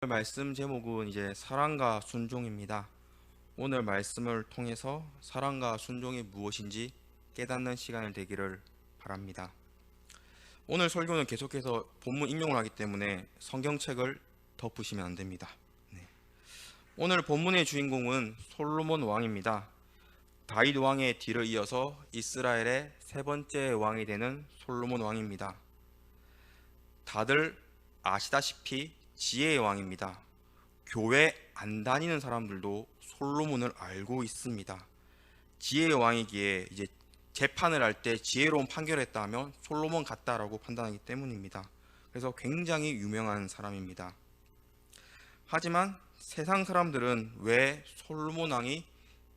말씀 제목은 사랑과 순종입니다. 오늘 말씀을 통해서 사랑과 순종이 무엇인지 깨닫는 시간이 되기를 바랍니다. 오늘 설교는 계속해서 본문 인용을 하기 때문에 성경책을 덮으시면 안 됩니다. 네. 오늘 본문의 주인공은 솔로몬 왕입니다. 다윗 왕의 뒤를 이어서 이스라엘의 세 번째 왕이 되는 솔로몬 왕입니다. 다들 아시다시피 지혜의 왕입니다. 교회 안 다니는 사람들도 솔로몬을 알고 있습니다. 지혜의 왕이기에 재판을 할 때 지혜로운 판결을 했다 하면 솔로몬 같다라고 판단하기 때문입니다. 그래서 굉장히 유명한 사람입니다. 하지만 세상 사람들은 왜 솔로몬 왕이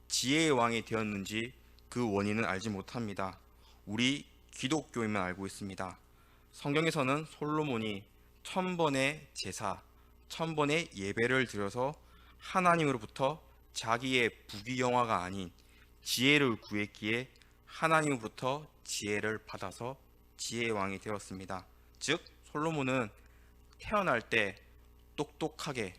지혜의 왕이 되었는지 그 원인은 알지 못합니다. 우리 기독교인만 알고 있습니다. 성경에서는 솔로몬이 1000번의 제사, 1000번의 예배를 드려서 하나님으로부터 자기의 부귀영화가 아닌 지혜를 구했기에 하나님으로부터 지혜를 받아서 지혜의 왕이 되었습니다. 즉 솔로몬은 태어날 때 똑똑하게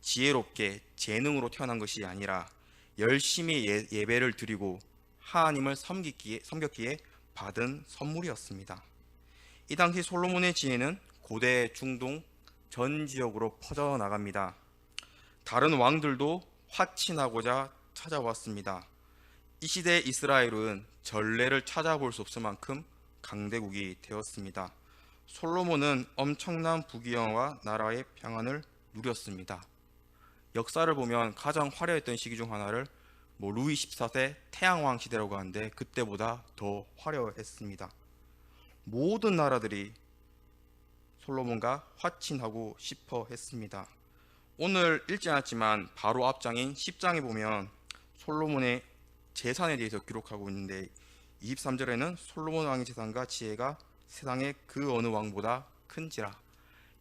지혜롭게 재능으로 태어난 것이 아니라 열심히 예배를 드리고 하나님을 섬겼기에 받은 선물이었습니다. 이 당시 솔로몬의 지혜는 고대 중동 전 지역으로 퍼져나갑니다. 다른 왕들도 화친하고자 찾아왔습니다. 이 시대 이스라엘은 전례를 찾아볼 수 없을 만큼 강대국이 되었습니다. 솔로몬은 엄청난 부귀영화와 나라의 평안을 누렸습니다. 역사를 보면 가장 화려했던 시기 중 하나를 루이 14세 태양왕 시대라고 하는데 그때보다 더 화려했습니다. 모든 나라들이 솔로몬과 화친하고 싶어 했습니다. 오늘 읽지 않았지만 바로 앞장인 10장에 보면 솔로몬의 재산에 대해서 기록하고 있는데 23절에는 솔로몬 왕의 재산과 지혜가 세상의 그 어느 왕보다 큰지라.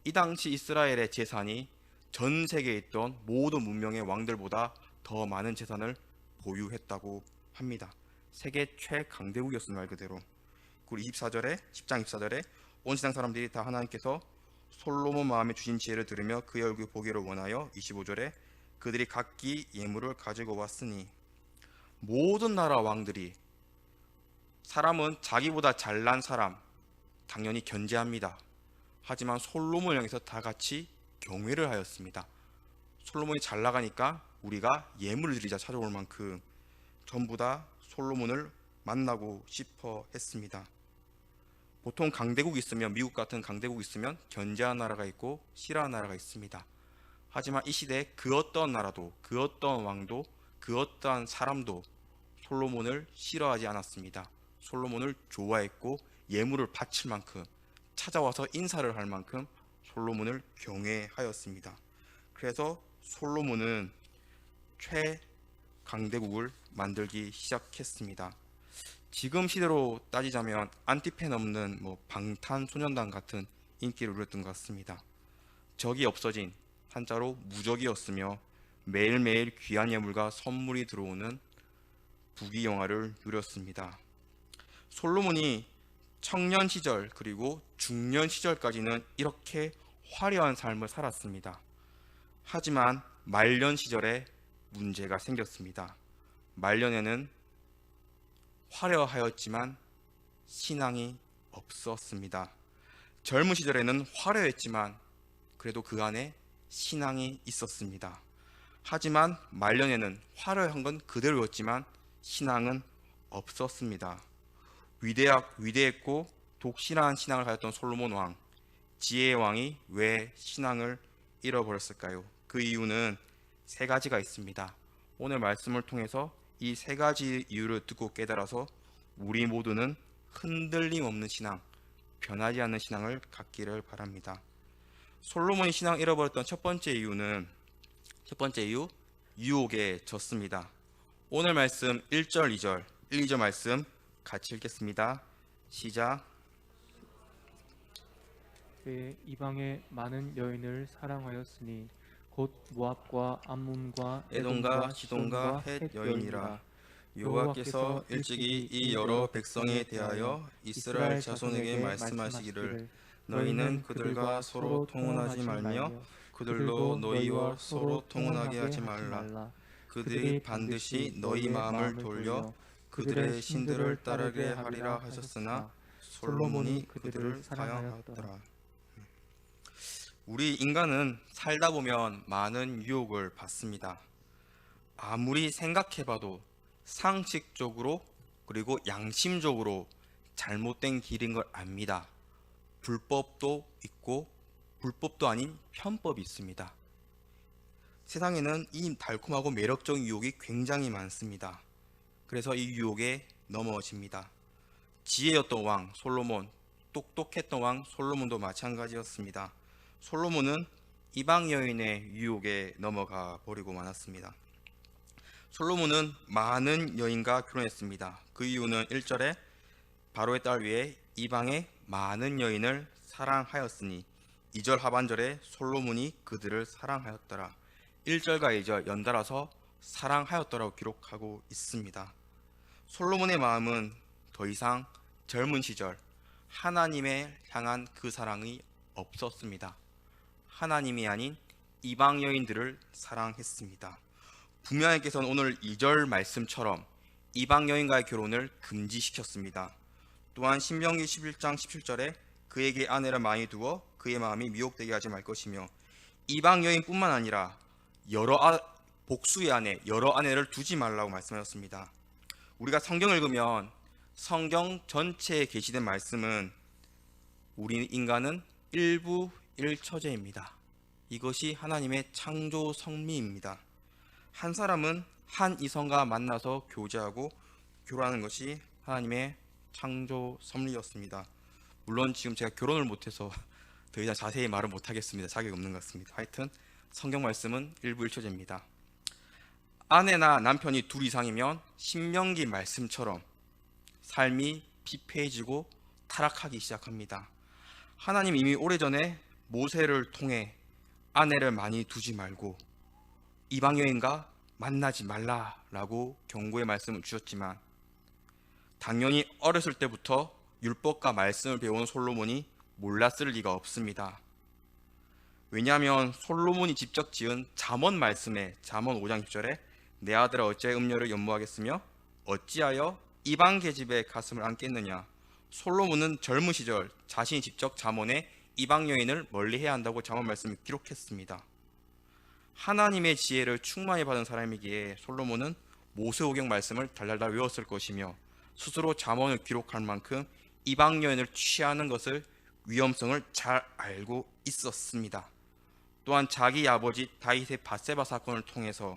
이 당시 이스라엘의 재산이 전 세계에 있던 모든 문명의 왕들보다 더 많은 재산을 보유했다고 합니다. 세계 최강대국이었습니다. 말 그대로. 그리고 10장 24절에 온 세상 사람들이 다 하나님께서 솔로몬 마음에 주신 지혜를 들으며 그의 얼굴 보기를 원하여 25절에 그들이 각기 예물을 가지고 왔으니. 모든 나라 왕들이, 사람은 자기보다 잘난 사람 당연히 견제합니다. 하지만 솔로몬을 향해서 다 같이 경외를 하였습니다. 솔로몬이 잘 나가니까 우리가 예물을 드리자 찾아올 만큼 전부 다 솔로몬을 만나고 싶어 했습니다. 보통 강대국이 있으면, 미국 같은 강대국이 있으면 견제하는 나라가 있고 싫어하는 나라가 있습니다. 하지만 이 시대에 그 어떤 나라도, 그 어떤 왕도, 그 어떤 사람도 솔로몬을 싫어하지 않았습니다. 솔로몬을 좋아했고 예물을 바칠 만큼, 찾아와서 인사를 할 만큼 솔로몬을 경외하였습니다. 그래서 솔로몬은 최강대국을 만들기 시작했습니다. 지금 시대로 따지자면 안티팬 없는 방탄소년단 같은 인기를 누렸던 것 같습니다. 적이 없어진, 한자로 무적이었으며 매일매일 귀한 예물과 선물이 들어오는 부귀영화를 누렸습니다. 솔로몬이 청년 시절 그리고 중년 시절까지는 이렇게 화려한 삶을 살았습니다. 하지만 말년 시절에 문제가 생겼습니다. 말년에는 화려하였지만 신앙이 없었습니다. 젊은 시절에는 화려했지만 그래도 그 안에 신앙이 있었습니다. 하지만 말년에는 화려한 건 그대로였지만 신앙은 없었습니다. 위대했고 독실한 신앙을 가졌던 솔로몬 왕, 지혜의 왕이 왜 신앙을 잃어버렸을까요? 그 이유는 세 가지가 있습니다. 오늘 말씀을 통해서 이 세 가지 이유를 듣고 깨달아서 우리 모두는 흔들림 없는 신앙, 변하지 않는 신앙을 갖기를 바랍니다. 솔로몬이 신앙을 잃어버렸던 첫 번째 이유, 유혹에 졌습니다. 오늘 말씀 1절, 2절, 1, 2절 말씀 같이 읽겠습니다. 시작. 그의 이방의 많은 여인을 사랑하였으니 곧 모압과 암몬과 에돔과 시돈과 헷 여인이라. 여호와께서 일찍이 이 여러 백성에 대하여 이스라엘 자손에게 말씀하시기를 너희는 그들과 서로 통혼하지 말며 그들도 너희와 서로 통혼하게 하지 말라. 그들이 반드시 너희 마음을 돌려 그들의 신들을 따르게 하리라 하셨으나 솔로몬이 그들을 사랑하였더라. 우리 인간은 살다 보면 많은 유혹을 받습니다. 아무리 생각해봐도 상식적으로 그리고 양심적으로 잘못된 길인 걸 압니다. 불법도 있고 불법도 아닌 편법이 있습니다. 세상에는 이 달콤하고 매력적인 유혹이 굉장히 많습니다. 그래서 이 유혹에 넘어집니다. 지혜였던 왕 솔로몬, 똑똑했던 왕 솔로몬도 마찬가지였습니다. 솔로몬은 이방 여인의 유혹에 넘어가 버리고 말았습니다. 솔로몬은 많은 여인과 결혼했습니다. 그 이유는 1절에 바로의 딸 위에 이방의 많은 여인을 사랑하였으니 2절 하반절에 솔로몬이 그들을 사랑하였더라. 1절과 2절 연달아서 사랑하였더라고 기록하고 있습니다. 솔로몬의 마음은 더 이상 젊은 시절 하나님에 향한 그 사랑이 없었습니다. 하나님이 아닌 이방 여인들을 사랑했습니다. 분명 하나님께서는 오늘 2절 말씀처럼 이방 여인과의 결혼을 금지시켰습니다. 또한 신명기 11장 17절에 그에게 아내를 많이 두어 그의 마음이 미혹되게 하지 말 것이며 이방 여인뿐만 아니라 복수의 아내, 여러 아내를 두지 말라고 말씀하셨습니다. 우리가 성경을 읽으면 성경 전체에 게시된 말씀은 우리 인간은 일부 일처제입니다. 이것이 하나님의 창조 성미입니다. 한 사람은 한 이성과 만나서 교제하고 결혼하는 것이 하나님의 창조 섭리였습니다. 물론 지금 제가 결혼을 못해서 더 이상 자세히 말을 못하겠습니다. 자격이 없는 것 같습니다. 하여튼 성경 말씀은 일부 일처제입니다. 아내나 남편이 둘 이상이면 신명기 말씀처럼 삶이 피폐해지고 타락하기 시작합니다. 하나님 이미 오래전에 모세를 통해 아내를 많이 두지 말고 이방 여인과 만나지 말라라고 경고의 말씀을 주셨지만 당연히 어렸을 때부터 율법과 말씀을 배운 솔로몬이 몰랐을 리가 없습니다. 왜냐하면 솔로몬이 직접 지은 잠언 말씀에 잠언 5장 10절에 내 아들아 어찌하여 음녀를 연모하겠으며 어찌하여 이방 계집의 가슴을 안겠느냐. 솔로몬은 젊은 시절 자신이 직접 잠언에 이방 여인을 멀리해야 한다고 잠언 말씀을 기록했습니다. 하나님의 지혜를 충만히 받은 사람이기에 솔로몬은 모세오경 말씀을 달달달 외웠을 것이며 스스로 잠언을 기록할 만큼 이방 여인을 취하는 것을 위험성을 잘 알고 있었습니다. 또한 자기 아버지 다윗의 밧세바 사건을 통해서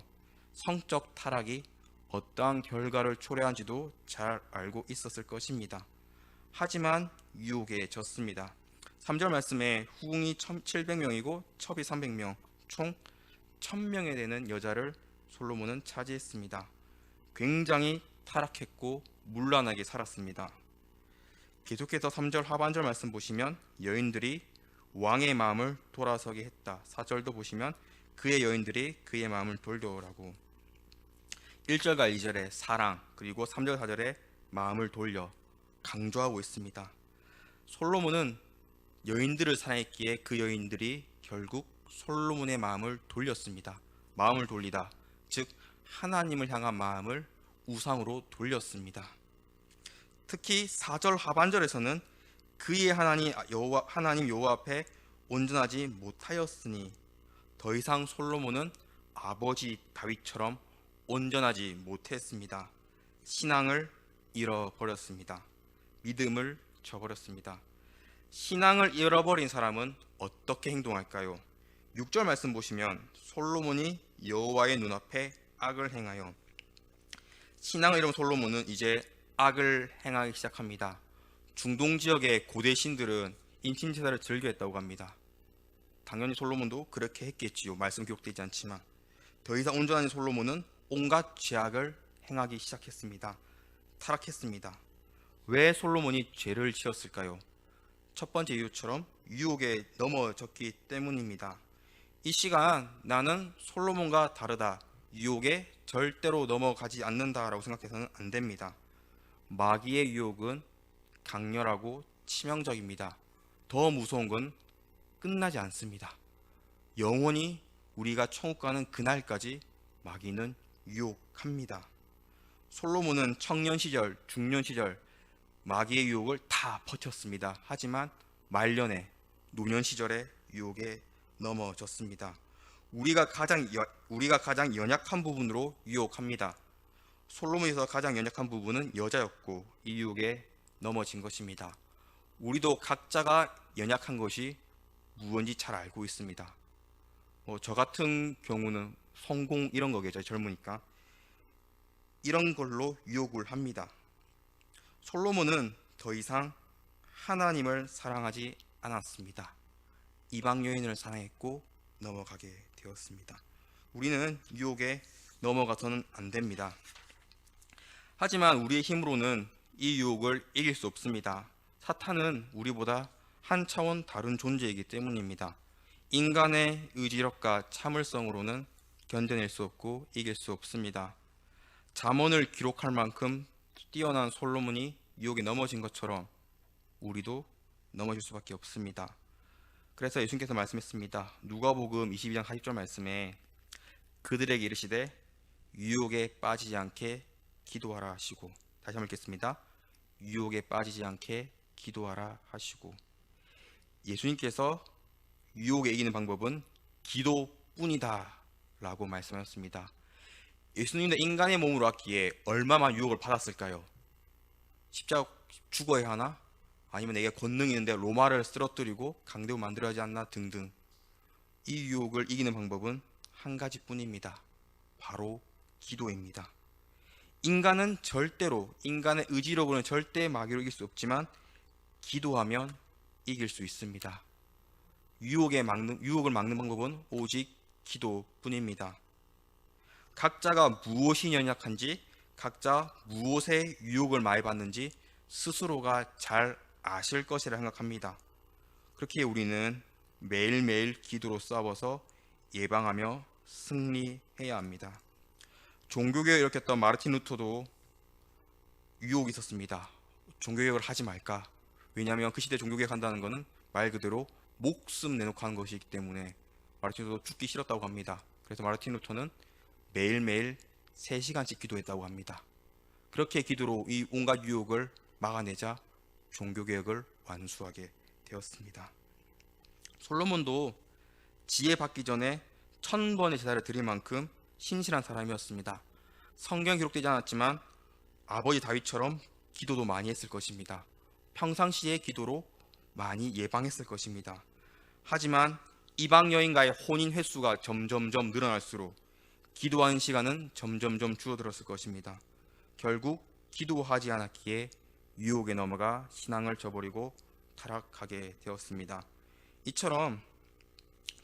성적 타락이 어떠한 결과를 초래한지도 잘 알고 있었을 것입니다. 하지만 유혹에 졌습니다. 3절 말씀에 후궁이 700명이고 첩이 300명, 총 1000명에 되는 여자를 솔로몬은 차지했습니다. 굉장히 타락했고 문란하게 살았습니다. 계속해서 3절 하반절 말씀 보시면 여인들이 왕의 마음을 돌아서게 했다. 4절도 보시면 그의 여인들이 그의 마음을 돌려라고 1절과 2절에 사랑 그리고 3절 4절에 마음을 돌려 강조하고 있습니다. 솔로몬은 여인들을 사랑했기에 그 여인들이 결국 솔로몬의 마음을 돌렸습니다. 마음을 돌리다 즉 하나님을 향한 마음을 우상으로 돌렸습니다. 특히 4절 하반절에서는 그의 하나님 여호와 앞에 온전하지 못하였으니 더 이상 솔로몬은 아버지 다윗처럼 온전하지 못했습니다. 신앙을 잃어버렸습니다. 믿음을 저버렸습니다. 신앙을 잃어버린 사람은 어떻게 행동할까요? 6절 말씀 보시면 솔로몬이 여호와의 눈앞에 악을 행하여 신앙을 잃은 솔로몬은 이제 악을 행하기 시작합니다. 중동 지역의 고대 신들은 인신 제사를 즐겨했다고 합니다. 당연히 솔로몬도 그렇게 했겠지요. 말씀 기록되지 않지만 더 이상 온전한 솔로몬은 온갖 죄악을 행하기 시작했습니다. 타락했습니다. 왜 솔로몬이 죄를 지었을까요? 첫 번째 이유처럼 유혹에 넘어졌기 때문입니다. 이 시간 나는 솔로몬과 다르다. 유혹에 절대로 넘어가지 않는다라고 생각해서는 안 됩니다. 마귀의 유혹은 강렬하고 치명적입니다. 더 무서운 건 끝나지 않습니다. 영원히 우리가 천국 가는 그날까지 마귀는 유혹합니다. 솔로몬은 청년 시절, 중년 시절 마귀의 유혹을 다 버텼습니다. 하지만 말년에 노년 시절에 유혹에 넘어졌습니다. 우리가 가장 연약한 부분으로 유혹합니다. 솔로몬에서 가장 연약한 부분은 여자였고 이 유혹에 넘어진 것입니다. 우리도 각자가 연약한 것이 무언지 잘 알고 있습니다. 저 같은 경우는 성공 이런 거겠죠. 젊으니까 이런 걸로 유혹을 합니다. 솔로몬은 더 이상 하나님을 사랑하지 않았습니다. 이방 여인을 사랑했고 넘어가게 되었습니다. 우리는 유혹에 넘어가서는 안 됩니다. 하지만 우리의 힘으로는 이 유혹을 이길 수 없습니다. 사탄은 우리보다 한 차원 다른 존재이기 때문입니다. 인간의 의지력과 참을성으로는 견뎌낼 수 없고 이길 수 없습니다. 잠언을 기록할 만큼 뛰어난 솔로몬이 유혹에 넘어진 것처럼 우리도 넘어질 수밖에 없습니다. 그래서 예수님께서 말씀했습니다. 누가복음 22장 40절 말씀에 그들에게 이르시되 유혹에 빠지지 않게 기도하라 하시고, 다시 한번 읽겠습니다. 유혹에 빠지지 않게 기도하라 하시고, 예수님께서 유혹에 이기는 방법은 기도뿐이다 라고 말씀하셨습니다. 예수님도 인간의 몸으로 왔기에 얼마만 유혹을 받았을까요? 십자가 죽어야 하나? 아니면 내게 권능이 있는데 로마를 쓰러뜨리고 강대국 만들어야 하지 않나 등등. 이 유혹을 이기는 방법은 한 가지뿐입니다. 바로 기도입니다. 인간은 절대로, 인간의 의지력으로는 절대 마귀를 이길 수 없지만 기도하면 이길 수 있습니다. 유혹을 막는 방법은 오직 기도뿐입니다. 각자가 무엇이 연약한지, 각자 무엇에 유혹을 많이 받는지 스스로가 잘 아실 것이라 생각합니다. 그렇게 우리는 매일매일 기도로 싸워서 예방하며 승리해야 합니다. 종교개혁을 일으켰던 마르틴 루터도 유혹이 있었습니다. 종교개혁을 하지 말까? 왜냐하면 그 시대 종교개혁한다는 것은 말 그대로 목숨 내놓고 하는 것이기 때문에 마르틴 루터도 죽기 싫었다고 합니다. 그래서 마르틴 루터는 매일매일 3시간씩 기도했다고 합니다. 그렇게 기도로 이 온갖 유혹을 막아내자 종교개혁을 완수하게 되었습니다. 솔로몬도 지혜 받기 전에 1000번의 제사를 드릴 만큼 신실한 사람이었습니다. 성경 기록되지 않았지만 아버지 다윗처럼 기도도 많이 했을 것입니다. 평상시에 기도로 많이 예방했을 것입니다. 하지만 이방 여인과의 혼인 횟수가 점점점 늘어날수록 기도하는 시간은 점점점 줄어들었을 것입니다. 결국 기도하지 않았기에 유혹에 넘어가 신앙을 저버리고 타락하게 되었습니다. 이처럼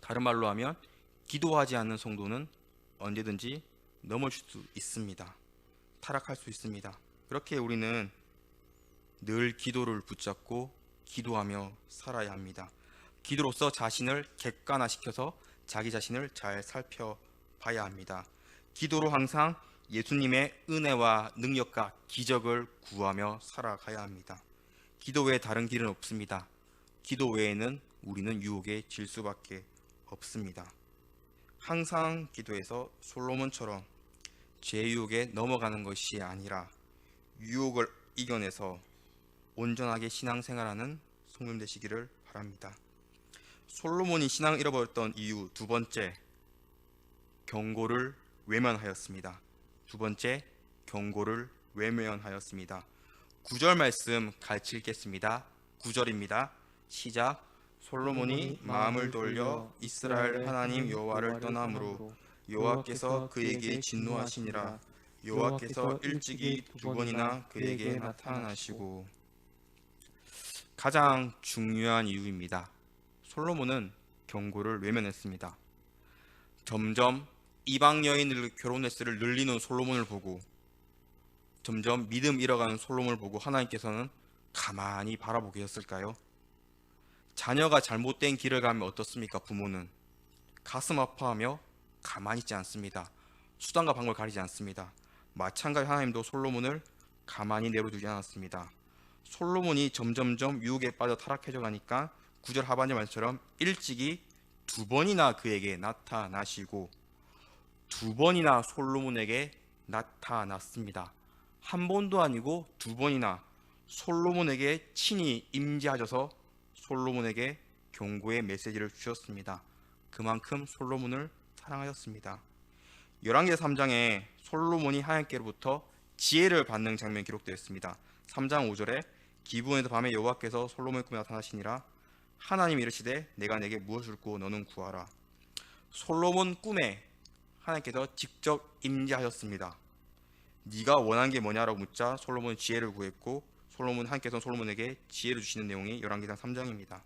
다른 말로 하면 기도하지 않는 성도는 언제든지 넘어질 수 있습니다. 타락할 수 있습니다. 그렇게 우리는 늘 기도를 붙잡고 기도하며 살아야 합니다. 기도로서 자신을 객관화시켜서 자기 자신을 잘 살펴봐야 합니다. 기도로 항상 예수님의 은혜와 능력과 기적을 구하며 살아가야 합니다. 기도 외에 다른 길은 없습니다. 기도 외에는 우리는 유혹에 질 수밖에 없습니다. 항상 기도해서 솔로몬처럼 제 유혹에 넘어가는 것이 아니라 유혹을 이겨내서 온전하게 신앙생활하는 성도님 되시기를 바랍니다. 솔로몬이 신앙을 잃어버렸던 이유 두 번째, 경고를 외면하였습니다. 두 번째, 경고를 외면하였습니다. 9절 말씀 같이 읽겠습니다. 9절입니다. 시작. 솔로몬이 마음을 돌려 이스라엘 하나님 여호와를 떠남으로 여호와께서 그에게 진노하시니라. 여호와께서 일찍이 2번이나 그에게 나타나시고. 가장 중요한 이유입니다. 솔로몬은 경고를 외면했습니다. 점점 이방 여인을 결혼횟수를 늘리는 솔로몬을 보고, 점점 믿음 잃어가는 솔로몬을 보고 하나님께서는 가만히 바라보게 하셨을까요? 자녀가 잘못된 길을 가면 어떻습니까? 부모는 가슴 아파하며 가만히 있지 않습니다. 수단과 방법을 가리지 않습니다. 마찬가지 하나님도 솔로몬을 가만히 내버려두지 않았습니다. 솔로몬이 점점점 유혹에 빠져 타락해져 가니까 9절 하반절 말씀처럼 일찍이 두 번이나 그에게 나타나시고 두 번이나 솔로몬에게 나타났습니다. 한 번도 아니고 두 번이나 솔로몬에게 친히 임재하셔서 솔로몬에게 경고의 메시지를 주셨습니다. 그만큼 솔로몬을 사랑하셨습니다. 열왕기하 3장에 솔로몬이 하나님께로부터 지혜를 받는 장면이 기록되어 있습니다. 3장 5절에 기브온에서 밤에 여호와께서 솔로몬의 꿈에 나타나시니라. 하나님이 이르시되 내가 내게 무엇을 구하고 너는 구하라. 솔로몬 꿈에 하나님께서 직접 임재하셨습니다. 네가 원하는 게 뭐냐라고 묻자 솔로몬은 지혜를 구했고 하나님께서 솔로몬에게 지혜를 주시는 내용이 열왕기상 3장입니다.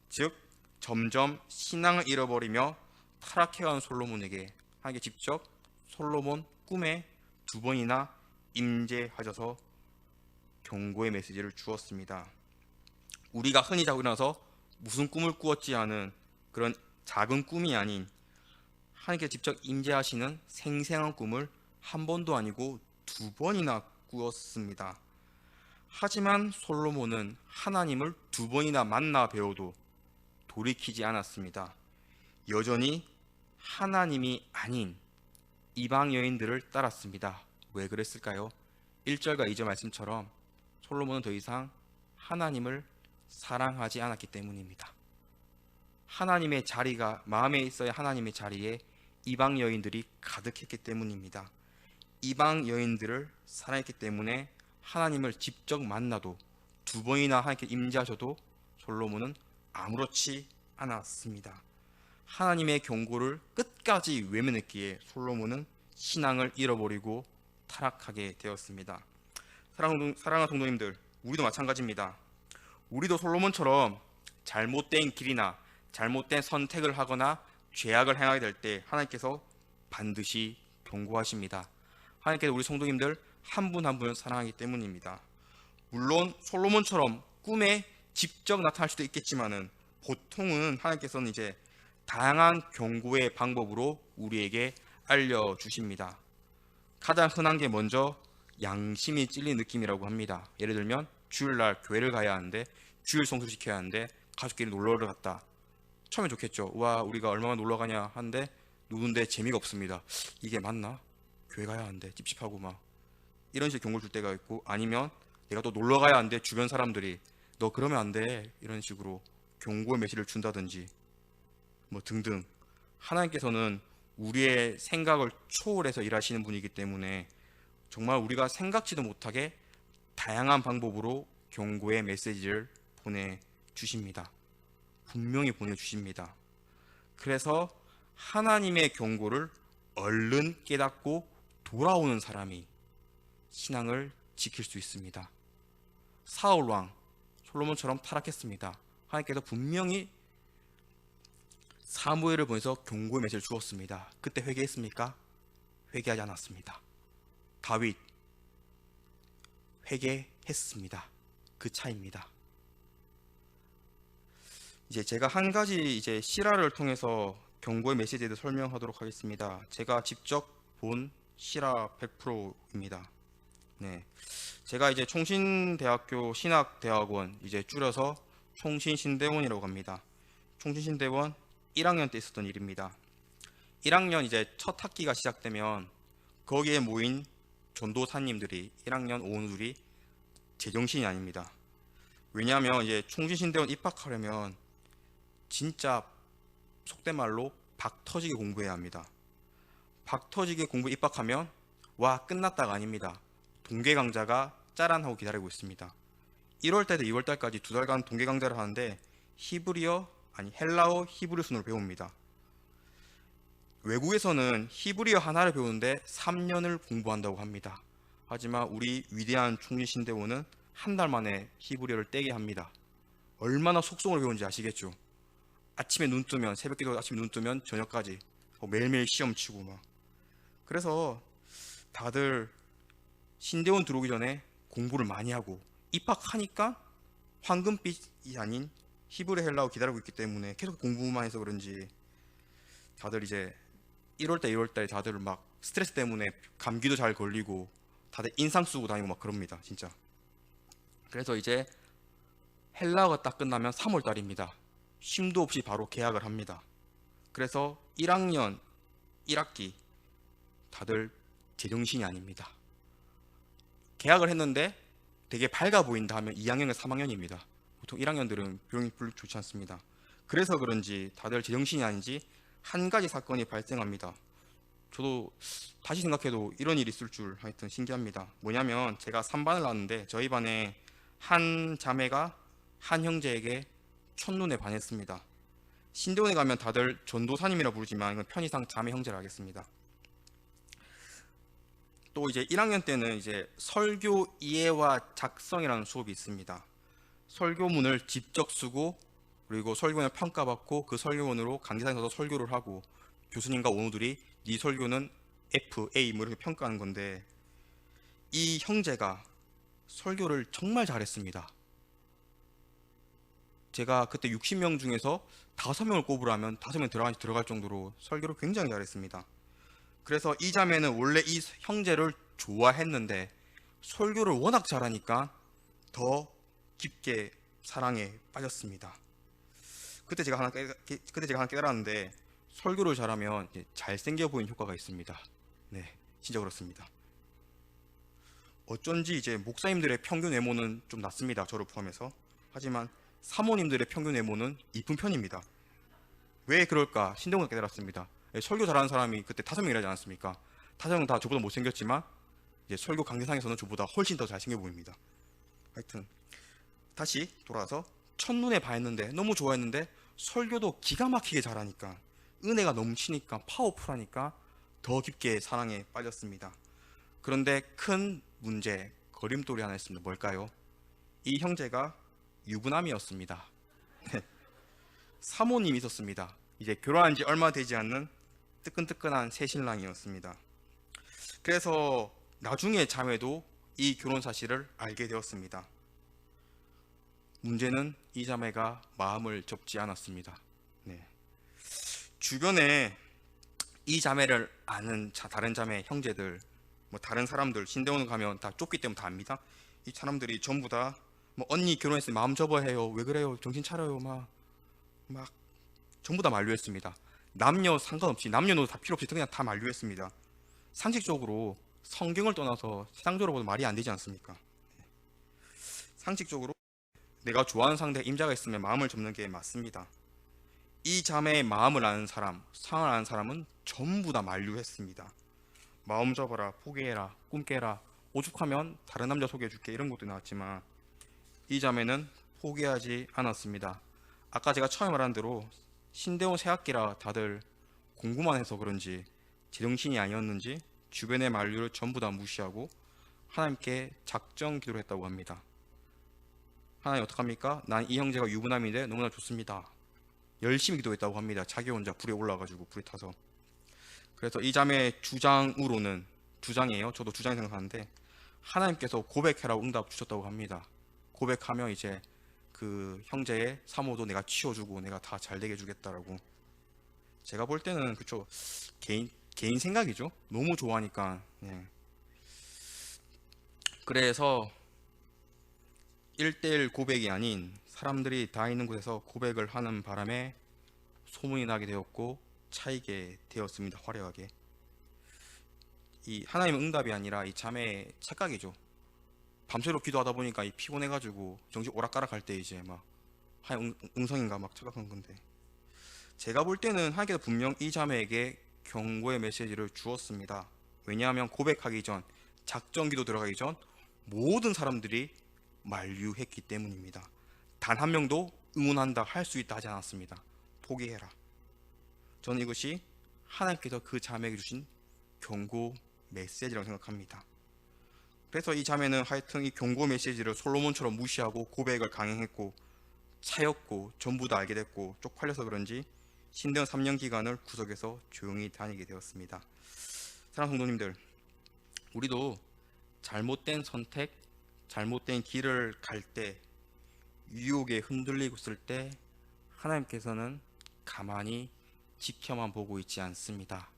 즉 점점 신앙을 잃어버리며 타락해간 솔로몬에게 하나님께 직접 솔로몬 꿈에 두 번이나 임재하셔서 경고의 메시지를 주었습니다. 우리가 흔히 자고 일어나서 무슨 꿈을 꾸었지 하는 그런 작은 꿈이 아닌 하나님께서 직접 임재하시는 생생한 꿈을 한 번도 아니고 두 번이나 꾸었습니다. 하지만 솔로몬은 하나님을 두 번이나 만나 배워도 돌이키지 않았습니다. 여전히 하나님이 아닌 이방 여인들을 따랐습니다. 왜 그랬을까요? 1절과 2절 말씀처럼 솔로몬은 더 이상 하나님을 사랑하지 않았기 때문입니다. 하나님의 자리가 마음에 있어야 하나님의 자리에 이방 여인들이 가득했기 때문입니다. 이방 여인들을 사랑했기 때문에 하나님을 직접 만나도 두 번이나 하나님께 임재하셔도 솔로몬은 아무렇지 않았습니다. 하나님의 경고를 끝까지 외면했기에 솔로몬은 신앙을 잃어버리고 타락하게 되었습니다. 사랑하는 성도님들, 우리도 마찬가지입니다. 우리도 솔로몬처럼 잘못된 길이나 잘못된 선택을 하거나 죄악을 행하게 될 때 하나님께서 반드시 경고하십니다. 하나님께서 우리 성도님들 한 분 한 분을 사랑하기 때문입니다. 물론 솔로몬처럼 꿈에 직접 나타날 수도 있겠지만은 보통은 하나님께서는 이제 다양한 경고의 방법으로 우리에게 알려주십니다. 가장 흔한 게 먼저 양심이 찔린 느낌이라고 합니다. 예를 들면 주일날 교회를 가야 하는데 주일 성수를 지켜야 하는데 가족끼리 놀러를 갔다. 처음에 좋겠죠. 와, 우리가 얼마나 놀러 가냐 하는데 노는데 재미가 없습니다. 이게 맞나? 교회 가야 하는데 찝찝하고 막 이런 식의 경고를 줄 때가 있고, 아니면 내가 또 놀러 가야 하는데 주변 사람들이 너 그러면 안 돼 이런 식으로 경고의 메시지를 준다든지 뭐 등등. 하나님께서는 우리의 생각을 초월해서 일하시는 분이기 때문에 정말 우리가 생각지도 못하게 다양한 방법으로 경고의 메시지를 보내주십니다. 분명히 보내주십니다. 그래서 하나님의 경고를 얼른 깨닫고 돌아오는 사람이 신앙을 지킬 수 있습니다. 사울왕 솔로몬처럼 타락했습니다. 하나님께서 분명히 사무엘을 보내서 경고의 메시지를 주었습니다. 그때 회개했습니까? 회개하지 않았습니다. 다윗 회개했습니다. 그 차이입니다. 이제 제가 한 가지 실화를 통해서 경고의 메시지에 대해 설명하도록 하겠습니다. 제가 직접 본 실화 100%입니다. 네, 제가 총신대학교 신학대학원 줄여서 총신신대원이라고 합니다. 총신신대원 1학년 때 있었던 일입니다. 1학년 첫 학기가 시작되면 거기에 모인 전도사님들이 1학년 오원들이 제정신이 아닙니다. 왜냐하면 총신신대원 입학하려면 진짜 속된 말로 박 터지게 공부해야 합니다. 박 터지게 공부 입학하면 와 끝났다가 아닙니다. 동계 강좌가 짜란하고 기다리고 있습니다. 1월달에서 2월달까지 2달간 동계 강좌를 하는데 헬라어 히브리 순으로 배웁니다. 외국에서는 히브리어 하나를 배우는데 3년을 공부한다고 합니다. 하지만 우리 위대한 총신신대원은 한 달 만에 히브리어를 떼게 합니다. 얼마나 속성을 배우는지 아시겠죠? 아침에 눈 뜨면 새벽기도 아침에 눈 뜨면 저녁까지 매일매일 시험 치고 막. 그래서 다들 신대원 들어오기 전에 공부를 많이 하고 입학하니까 황금빛이 아닌 히브리 헬라어 기다리고 있기 때문에 계속 공부만 해서 그런지 다들 1월달 2월달에 다들 막 스트레스 때문에 감기도 잘 걸리고 다들 인상 쓰고 다니고 막 그럽니다. 진짜. 그래서 헬라어가 딱 끝나면 3월달입니다. 쉼도 없이 바로 개학을 합니다. 그래서 1학년 1학기 다들 제정신이 아닙니다. 계약을 했는데 되게 밝아 보인다 하면 2학년과 3학년입니다. 보통 1학년들은 비용이 별로 좋지 않습니다. 그래서 그런지 다들 제정신이 아닌지 한 가지 사건이 발생합니다. 저도 다시 생각해도 이런 일이 있을 줄 하여튼 신기합니다. 뭐냐면 제가 3반을 나왔는데 저희 반에 한 자매가 한 형제에게 첫눈에 반했습니다. 신대원에 가면 다들 전도사님이라 부르지만 이건 편의상 자매 형제라 하겠습니다. 또 이제 1학년 때는 이제 설교 이해와 작성이라는 수업이 있습니다. 설교문을 직접 쓰고 그리고 설교문을 평가받고 그 설교문으로 강의사에 서서 설교를 하고 교수님과 원우들이 네 설교는 F, A 뭐 이렇게 평가하는 건데 이 형제가 설교를 정말 잘했습니다. 제가 그때 60명 중에서 5명을 꼽으라면 5명 들어갈 정도로 설교를 굉장히 잘했습니다. 그래서 이 자매는 원래 이 형제를 좋아했는데 설교를 워낙 잘하니까 더 깊게 사랑에 빠졌습니다. 그때 제가 하나 깨달았는데 설교를 잘하면 잘생겨 보이는 효과가 있습니다. 네, 진짜 그렇습니다. 어쩐지 이제 목사님들의 평균 외모는 좀 낮습니다. 저를 포함해서. 하지만 사모님들의 평균 외모는 이쁜 편입니다. 왜 그럴까? 신대원을 깨달았습니다. 설교 잘하는 사람이 그때 5명이라지 않았습니까? 5명은 다 저보다 못생겼지만 이제 설교 강대상에서는 저보다 훨씬 더 잘생겨 보입니다. 하여튼 다시 돌아와서 첫눈에 반했는데 너무 좋아했는데 설교도 기가 막히게 잘하니까 은혜가 넘치니까 파워풀하니까 더 깊게 사랑에 빠졌습니다. 그런데 큰 문제, 거림돌이 하나 있습니다. 뭘까요? 이 형제가 유부남이었습니다. 사모님이 있었습니다. 이제 결혼한 지 얼마 되지 않는 뜨끈뜨끈한 새신랑이었습니다. 그래서 나중에 자매도 이 결혼 사실을 알게 되었습니다. 문제는 이 자매가 마음을 접지 않았습니다. 네. 주변에 이 자매를 아는 다른 자매 형제들, 뭐 다른 사람들 신대원 가면 다 좁기 때문에 다 압니다. 이 사람들이 전부 다 뭐 언니 결혼했으니 마음 접어야 해요. 왜 그래요? 정신 차려요. 막 전부 다 만류했습니다. 남녀 상관없이 남녀노소 다 필요 없이 그냥 다 만류했습니다. 상식적으로 성경을 떠나서 세상적으로 보면 말이 안 되지 않습니까? 상식적으로 내가 좋아하는 상대 임자가 있으면 마음을 접는 게 맞습니다. 이 자매의 마음을 아는 사람, 상을 아는 사람은 전부 다 만류했습니다. 마음 접어라, 포기해라, 꿈 깨라, 오죽하면 다른 남자 소개해줄게 이런 것도 나왔지만 이 자매는 포기하지 않았습니다. 아까 제가 처음에 말한 대로 신대원 새학기라 다들 공부만 해서 그런지 제정신이 아니었는지 주변의 만류를 전부 다 무시하고 하나님께 작정 기도를 했다고 합니다. 하나님 어떡합니까? 난 이 형제가 유부남인데 너무나 좋습니다. 열심히 기도했다고 합니다. 자기 혼자 불에 올라가지고 불에 타서. 그래서 이 자매의 주장으로는 주장이에요. 저도 주장 생각하는데 하나님께서 고백해라고 응답 주셨다고 합니다. 고백하면 이제 그 형제의 사모도 내가 치워주고 내가 다 잘되게 해주겠다라고. 제가 볼 때는 그쵸, 개인 생각이죠. 너무 좋아하니까. 예. 그래서 1대1 고백이 아닌 사람들이 다 있는 곳에서 고백을 하는 바람에 소문이 나게 되었고 차이게 되었습니다. 화려하게. 이 하나님의 응답이 아니라 이 자매의 착각이죠. 밤새도록 기도하다 보니까 이 피곤해가지고 정신 오락가락할 때 이제 막 하나님 응성인가 막 착각한 건데, 제가 볼 때는 하나님께서 분명 이 자매에게 경고의 메시지를 주었습니다. 왜냐하면 고백하기 전, 작정기도 들어가기 전 모든 사람들이 만류했기 때문입니다. 단 한 명도 응원한다, 할 수 있다 하지 않았습니다. 포기해라. 저는 이것이 하나님께서 그 자매에게 주신 경고 메시지라고 생각합니다. 그래서 이 자매는 하여튼 이 경고 메시지를 솔로몬처럼 무시하고 고백을 강행했고 차였고 전부 다 알게 됐고 쪽팔려서 그런지 신대원 3년 기간을 구석에서 조용히 다니게 되었습니다. 사랑하는 성도님들, 우리도 잘못된 선택, 잘못된 길을 갈 때, 유혹에 흔들리고 있을 때 하나님께서는 가만히 지켜만 보고 있지 않습니다.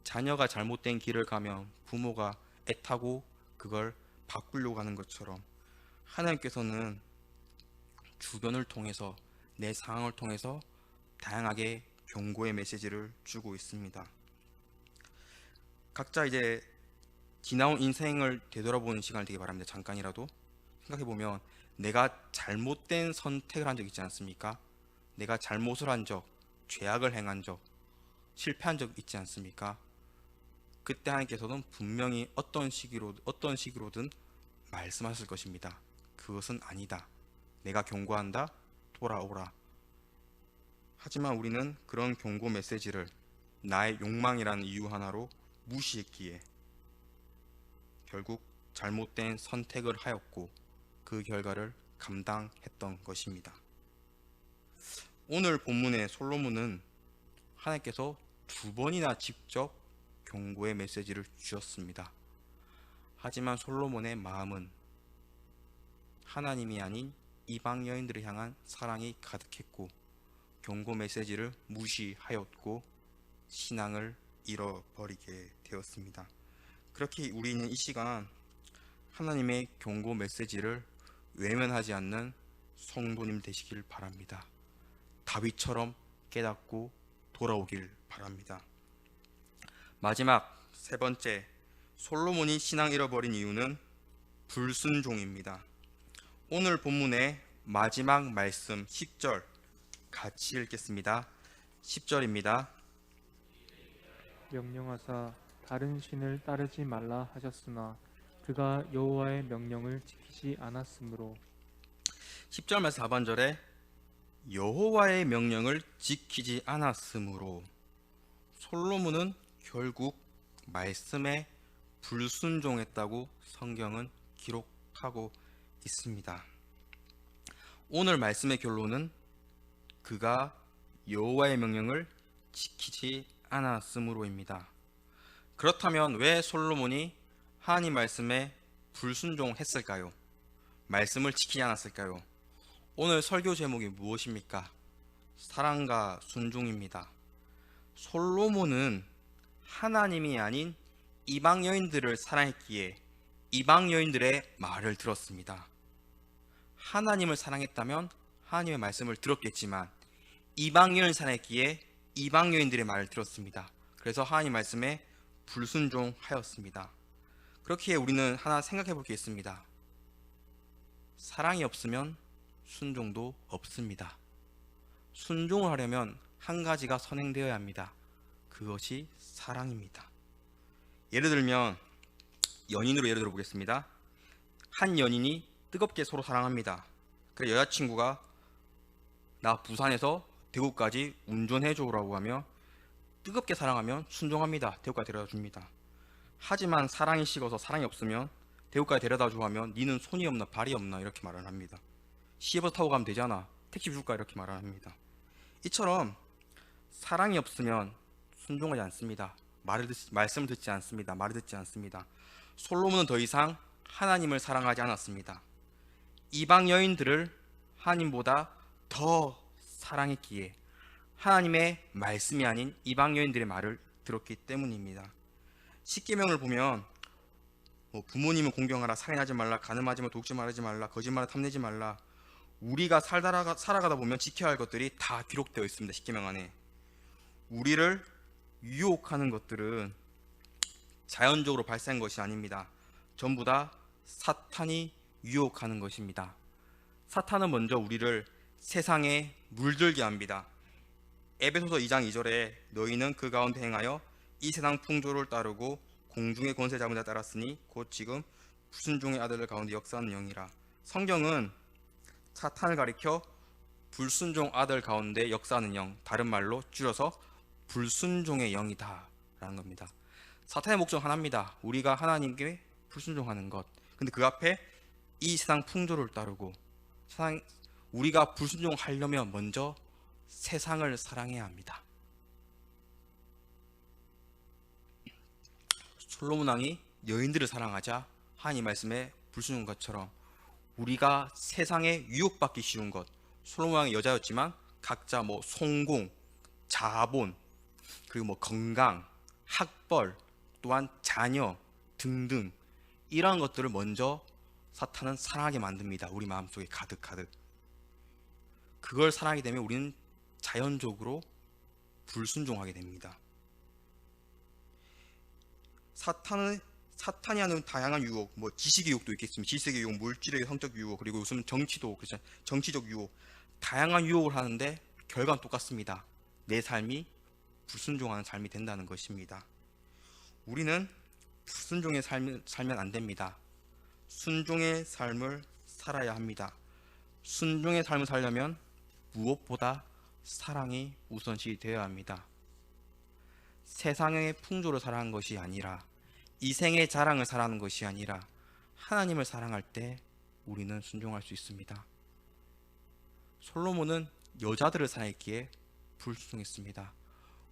자녀가 잘못된 길을 가면 부모가 애타고 그걸 바꾸려고 하는 것처럼 하나님께서는 주변을 통해서 내 상황을 통해서 다양하게 경고의 메시지를 주고 있습니다. 각자 이제 지나온 인생을 되돌아보는 시간을 되기 바랍니다. 잠깐이라도 생각해보면 내가 잘못된 선택을 한 적 있지 않습니까? 내가 잘못을 한 적, 죄악을 행한 적, 실패한 적 있지 않습니까? 그때 하나님께서는 분명히 어떤 식으로든 말씀하실 것입니다. 그것은 아니다. 내가 경고한다. 돌아오라. 하지만 우리는 그런 경고 메시지를 나의 욕망이라는 이유 하나로 무시했기에 결국 잘못된 선택을 하였고 그 결과를 감당했던 것입니다. 오늘 본문의 솔로몬은 하나님께서 2번이나 직접 경고의 메시지를 주셨습니다. 하지만 솔로몬의 마음은 하나님이 아닌 이방 여인들을 향한 사랑이 가득했고 경고 메시지를 무시하였고 신앙을 잃어버리게 되었습니다. 그렇게 우리는 이 시간 하나님의 경고 메시지를 외면하지 않는 성도님 되시길 바랍니다. 다윗처럼 깨닫고 돌아오길 바랍니다. 마지막 3번째, 솔로몬이 신앙 잃어버린 이유는 불순종입니다. 오늘 본문의 마지막 말씀 10절 같이 읽겠습니다. 10절입니다. 명령하사 다른 신을 따르지 말라 하셨으나 그가 여호와의 명령을 지키지 않았으므로. 10절 말씀 하반절에 여호와의 명령을 지키지 않았으므로 솔로몬은 결국 말씀에 불순종했다고 성경은 기록하고 있습니다. 오늘 말씀의 결론은 그가 여호와의 명령을 지키지 않았으므로입니다. 그렇다면 왜 솔로몬이 하나님 말씀에 불순종했을까요? 말씀을 지키지 않았을까요? 오늘 설교 제목이 무엇입니까? 사랑과 순종입니다. 솔로몬은 하나님이 아닌 이방 여인들을 사랑했기에 이방 여인들의 말을 들었습니다. 하나님을 사랑했다면 하나님의 말씀을 들었겠지만 이방 여인을 사랑했기에 이방 여인들의 말을 들었습니다. 그래서 하나님 말씀에 불순종하였습니다. 그렇기에 우리는 하나 생각해 볼 게 있습니다. 사랑이 없으면 순종도 없습니다. 순종을 하려면 한 가지가 선행되어야 합니다. 그것이 사랑입니다. 예를 들면 연인으로 예를 들어보겠습니다. 한 연인이 뜨겁게 서로 사랑합니다. 그래 여자친구가 나 부산에서 대구까지 운전해줘라고 하며 뜨겁게 사랑하면 순종합니다. 대구까지 데려다 줍니다. 하지만 사랑이 식어서 사랑이 없으면 대구까지 데려다 줘 하면 니는 손이 없나 발이 없나 이렇게 말을 합니다. 시외버스 타고 가면 되잖아. 택시 줄까 이렇게 말을 합니다. 이처럼 사랑이 없으면 순종하지 않습니다. 말씀을 듣지 않습니다. 말을 듣지 않습니다. 솔로몬은 더 이상 하나님을 사랑하지 않았습니다. 이방 여인들을 하나님보다 더 사랑했기에 하나님의 말씀이 아닌 이방 여인들의 말을 들었기 때문입니다. 십계명을 보면 부모님을 공경하라, 살인하지 말라, 간음하지 말라, 도둑질 말하지 말라, 거짓말을 탐내지 말라, 우리가 살아가다 보면 지켜야 할 것들이 다 기록되어 있습니다. 십계명 안에. 우리를 유혹하는 것들은 자연적으로 발생한 것이 아닙니다. 전부 다 사탄이 유혹하는 것입니다. 사탄은 먼저 우리를 세상에 물들게 합니다. 에베소서 2장 2절에 너희는 그 가운데 행하여 이 세상 풍조를 따르고 공중의 권세 잡은 자 따랐으니 곧 지금 불순종의 아들들 가운데 역사하는 영이라. 성경은 사탄을 가리켜 불순종 아들 가운데 역사하는 영, 다른 말로 줄여서 불순종의 영이다 라는 겁니다. 사탄의 목적 하나입니다. 우리가 하나님께 불순종하는 것. 근데 그 앞에 이 세상 풍조를 따르고 우리가 불순종하려면 먼저 세상을 사랑해야 합니다. 솔로몬 왕이 여인들을 사랑하자 하나님 말씀에 불순종한 것처럼 우리가 세상에 유혹받기 쉬운 것, 솔로몬 왕이 여자였지만 각자 성공, 자본, 그리고 건강, 학벌, 또한 자녀 등등 이러한 것들을 먼저 사탄은 사랑하게 만듭니다. 우리 마음속에 가득. 그걸 사랑하게 되면 우리는 자연적으로 불순종하게 됩니다. 사탄이 하는 다양한 유혹, 뭐 지식의 유혹도 있겠습니다. 지식의 유혹, 물질의 성적 유혹, 그리고 요즘은 정치도 그렇죠. 정치적 유혹, 다양한 유혹을 하는데 결과는 똑같습니다. 내 삶이 불순종하는 삶이 된다는 것입니다. 우리는 불순종의 삶을 살면 안 됩니다. 순종의 삶을 살아야 합니다. 순종의 삶을 살려면 무엇보다 사랑이 우선시 되어야 합니다. 세상의 풍조를 사랑하는 것이 아니라, 이생의 자랑을 사랑하는 것이 아니라 하나님을 사랑할 때 우리는 순종할 수 있습니다. 솔로몬은 여자들을 사랑했기에 불순종했습니다.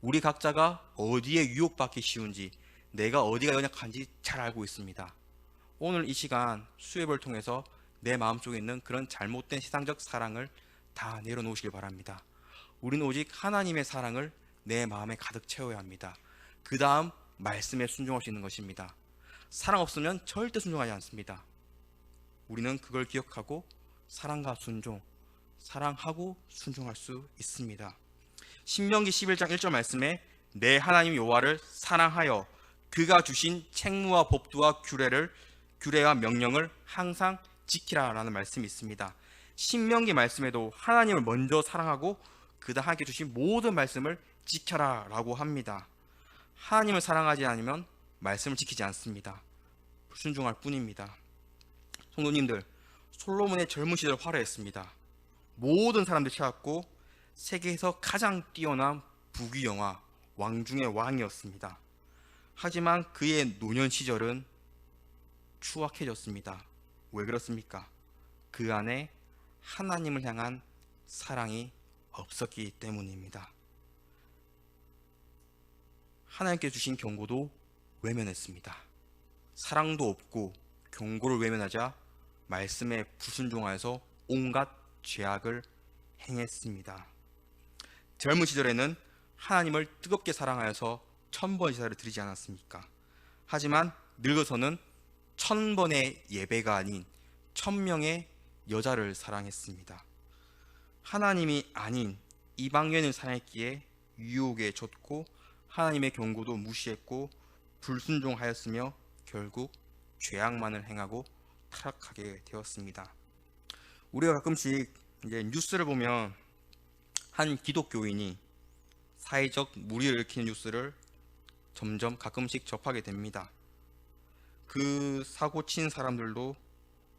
우리 각자가 어디에 유혹받기 쉬운지, 내가 어디가 연약한지 잘 알고 있습니다. 오늘 이 시간 수업을 통해서 내 마음속에 있는 그런 잘못된 세상적 사랑을 다 내려놓으시길 바랍니다. 우리는 오직 하나님의 사랑을 내 마음에 가득 채워야 합니다. 그 다음 말씀에 순종할 수 있는 것입니다. 사랑 없으면 절대 순종하지 않습니다. 우리는 그걸 기억하고 사랑과 순종, 사랑하고 순종할 수 있습니다. 신명기 11장 1절 말씀에 내 하나님 여호와를 사랑하여 그가 주신 책무와 법도와 규례와 명령을 항상 지키라 라는 말씀이 있습니다. 신명기 말씀에도 하나님을 먼저 사랑하고 그다음 하나님께 주신 모든 말씀을 지켜라 라고 합니다. 하나님을 사랑하지 않으면 말씀을 지키지 않습니다. 불순종할 뿐입니다. 성도님들, 솔로몬의 젊은 시절 화려했습니다. 모든 사람들 찾았고 세계에서 가장 뛰어난 부귀영화, 왕 중의 왕이었습니다. 하지만 그의 노년 시절은 추악해졌습니다. 왜 그렇습니까? 그 안에 하나님을 향한 사랑이 없었기 때문입니다. 하나님께 주신 경고도 외면했습니다. 사랑도 없고 경고를 외면하자 말씀에 불순종하여서 온갖 죄악을 행했습니다. 젊은 시절에는 하나님을 뜨겁게 사랑하여서 1000번 제사를 드리지 않았습니까? 하지만 늙어서는 1000번의 예배가 아닌 1000명의 여자를 사랑했습니다. 하나님이 아닌 이방 여인을 사랑했기에 유혹에 젖고 하나님의 경고도 무시했고 불순종하였으며 결국 죄악만을 행하고 타락하게 되었습니다. 우리가 가끔씩 이제 뉴스를 보면 한 기독교인이 사회적 물의를 일으키는 뉴스를 점점 가끔씩 접하게 됩니다. 그 사고 친 사람들도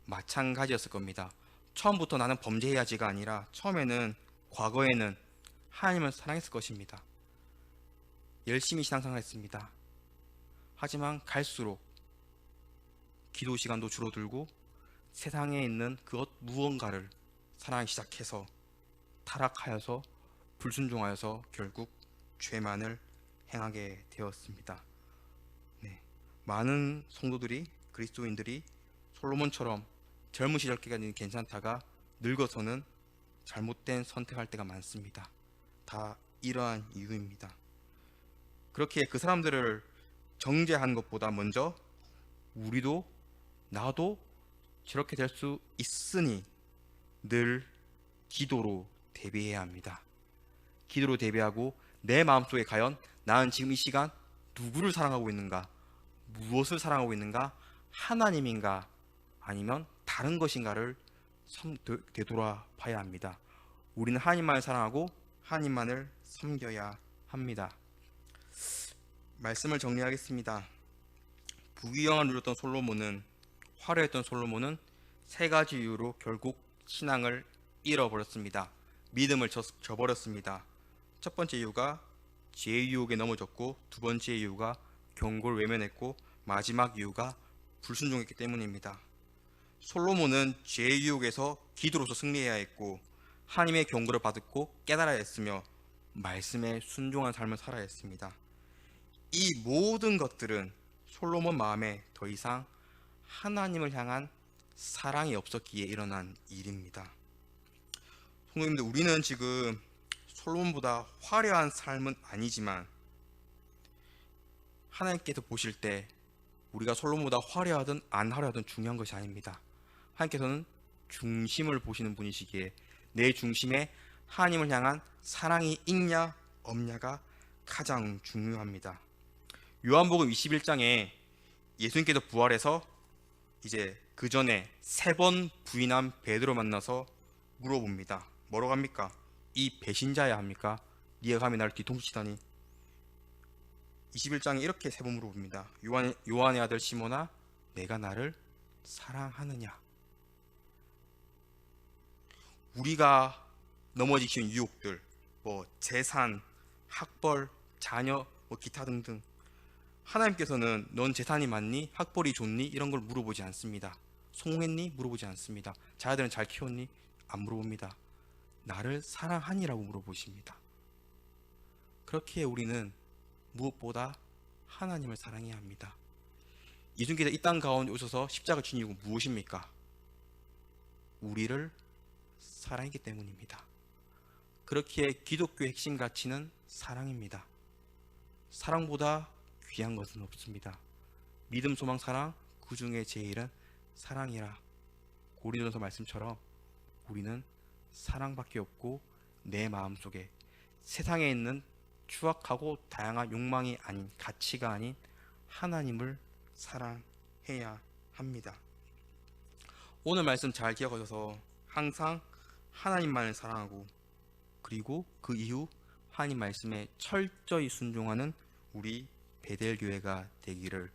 마찬가지였을 겁니다. 처음부터 나는 범죄해야지가 아니라 처음에는, 과거에는 하나님을 사랑했을 것입니다. 열심히 신앙생활 했습니다. 하지만 갈수록 기도 시간도 줄어들고 세상에 있는 그것 무언가를 사랑하기 시작해서 타락하여서 불순종하여서 결국 죄만을 행하게 되었습니다. 많은 성도들이, 그리스도인들이 솔로몬처럼 젊은 시절까지는 괜찮다가 늙어서는 잘못된 선택할 때가 많습니다. 다 이러한 이유입니다. 그렇게 그 사람들을 정죄한 것보다 먼저 우리도, 나도 저렇게 될 수 있으니 늘 기도로 대비해야 합니다. 기도로 대비하고 내 마음속에 과연 나는 지금 이 시간 누구를 사랑하고 있는가, 무엇을 사랑하고 있는가, 하나님인가 아니면 다른 것인가를 되돌아봐야 합니다. 우리는 하나님만을 사랑하고 하나님만을 섬겨야 합니다. 말씀을 정리하겠습니다. 부귀영화를 누렸던 솔로몬은, 화려했던 솔로몬은 세 가지 이유로 결국 신앙을 잃어버렸습니다. 믿음을 저버렸습니다. 첫 번째 이유가 죄의 유혹에 넘어졌고, 두 번째 이유가 경고를 외면했고, 마지막 이유가 불순종했기 때문입니다. 솔로몬은 죄의 유혹에서 기도로서 승리해야 했고, 하나님의 경고를 받고 깨달아야 했으며, 말씀에 순종한 삶을 살아야 했습니다. 이 모든 것들은 솔로몬 마음에 더 이상 하나님을 향한 사랑이 없었기에 일어난 일입니다. 성도님들, 우리는 지금 솔로몬보다 화려한 삶은 아니지만 하나님께서 보실 때 우리가 솔로몬보다 화려하든 안 화려하든 중요한 것이 아닙니다. 하나님께서는 중심을 보시는 분이시기에 내 중심에 하나님을 향한 사랑이 있냐 없냐가 가장 중요합니다. 요한복음 21장에 예수님께서 부활해서 이제 그 전에 3번 부인한 베드로 만나서 물어봅니다. 뭐라고 합니까? 이 배신자야 합니까? 네가 감히 나를 뒤통수치다니. 21장에 이렇게 3번 물어봅니다. 요한의 아들 시몬아, 내가 나를 사랑하느냐? 우리가 넘어지기 쉬운 유혹들, 뭐 재산, 학벌, 자녀, 뭐 기타 등등, 하나님께서는 넌 재산이 많니? 학벌이 좋니? 이런 걸 물어보지 않습니다. 성공했니? 물어보지 않습니다. 자녀들은 잘 키웠니? 안 물어봅니다. 나를 사랑하니라고 물어보십니다. 그렇게 우리는 무엇보다 하나님을 사랑해야 합니다. 예수님께서 이 땅 가운데 오셔서 십자가 지신 이유가 무엇입니까? 우리를 사랑했기 때문입니다. 그렇기에 기독교의 핵심 가치는 사랑입니다. 사랑보다 귀한 것은 없습니다. 믿음, 소망, 사랑, 그 중에 제일은 사랑이라. 고린도전서 말씀처럼 우리는 사랑밖에 없고 내 마음속에 세상에 있는 추악하고 다양한 욕망이 아닌, 가치가 아닌 하나님을 사랑해야 합니다. 오늘 말씀 잘 기억하셔서 항상 하나님만을 사랑하고, 그리고 그 이후 하나님 말씀에 철저히 순종하는 우리 베델교회가 되기를